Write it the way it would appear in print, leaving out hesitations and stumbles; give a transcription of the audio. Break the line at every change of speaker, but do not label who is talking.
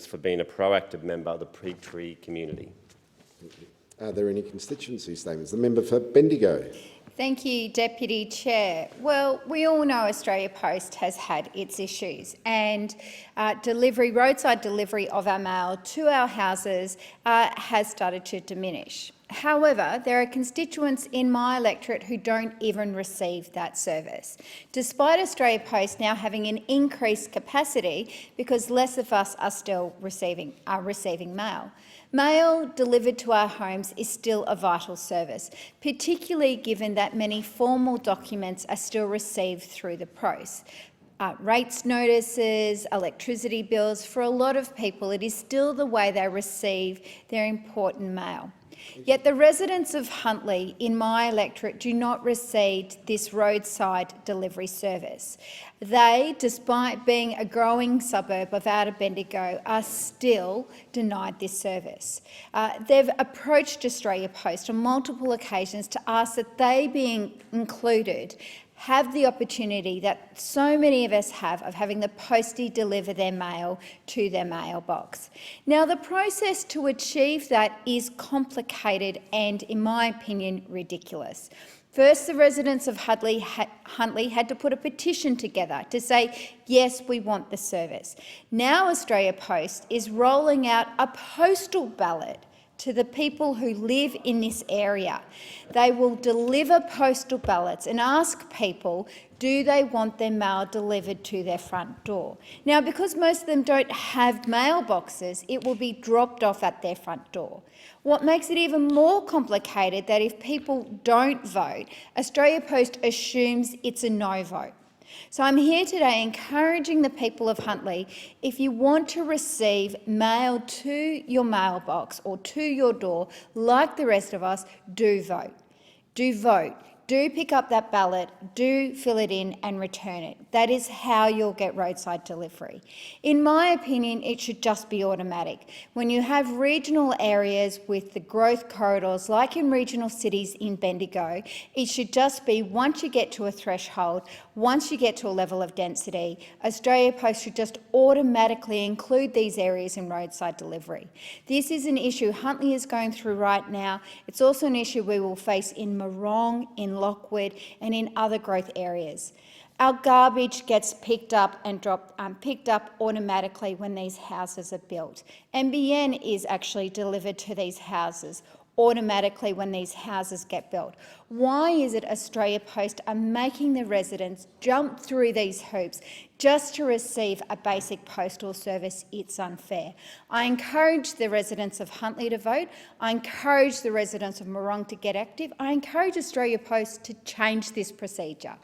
for being a proactive member of the Tree community.
Are there any constituency statements? The member for Bendigo.
Thank you, Deputy Chair. Well, we all know Australia Post has had its issues, and roadside delivery of our mail to our houses has started to diminish. However, there are constituents in my electorate who don't even receive that service, despite Australia Post now having an increased capacity because less of us are still receiving mail. Mail delivered to our homes is still a vital service, particularly given that many formal documents are still received through the post. Rates notices, electricity bills, for a lot of people it is still the way they receive their important mail. Yet the residents of Huntly in my electorate do not receive this roadside delivery service. They, despite being a growing suburb of Outer Bendigo, are still denied this service. They've approached Australia Post on multiple occasions to ask that they be included, have the opportunity that so many of us have of having the postie deliver their mail to their mailbox. Now, the process to achieve that is complicated and, in my opinion, ridiculous. First, the residents of Huntly had to put a petition together to say, yes, we want the service. Now Australia Post is rolling out a postal ballot to the people who live in this area. They will deliver postal ballots and ask people, do they want their mail delivered to their front door? Now, because most of them don't have mailboxes, it will be dropped off at their front door. What makes it even more complicated that if people don't vote, Australia Post assumes it's a no vote. So I'm here today encouraging the people of Huntly, if you want to receive mail to your mailbox or to your door, like the rest of us, do vote. Do vote. Do pick up that ballot, do fill it in and return it. That is how you'll get roadside delivery. In my opinion, it should just be automatic. When you have regional areas with the growth corridors, like in regional cities in Bendigo, it should just be once you get to a threshold, once you get to a level of density, Australia Post should just automatically include these areas in roadside delivery. This is an issue Huntly is going through right now. It's also an issue we will face in Morong, in Lockwood and in other growth areas. Our garbage gets picked up and picked up automatically when these houses are built. NBN is actually delivered to these houses automatically when these houses get built. Why is it Australia Post are making the residents jump through these hoops just to receive a basic postal service? It's unfair. I encourage the residents of Huntly to vote. I encourage the residents of Morong to get active. I encourage Australia Post to change this procedure.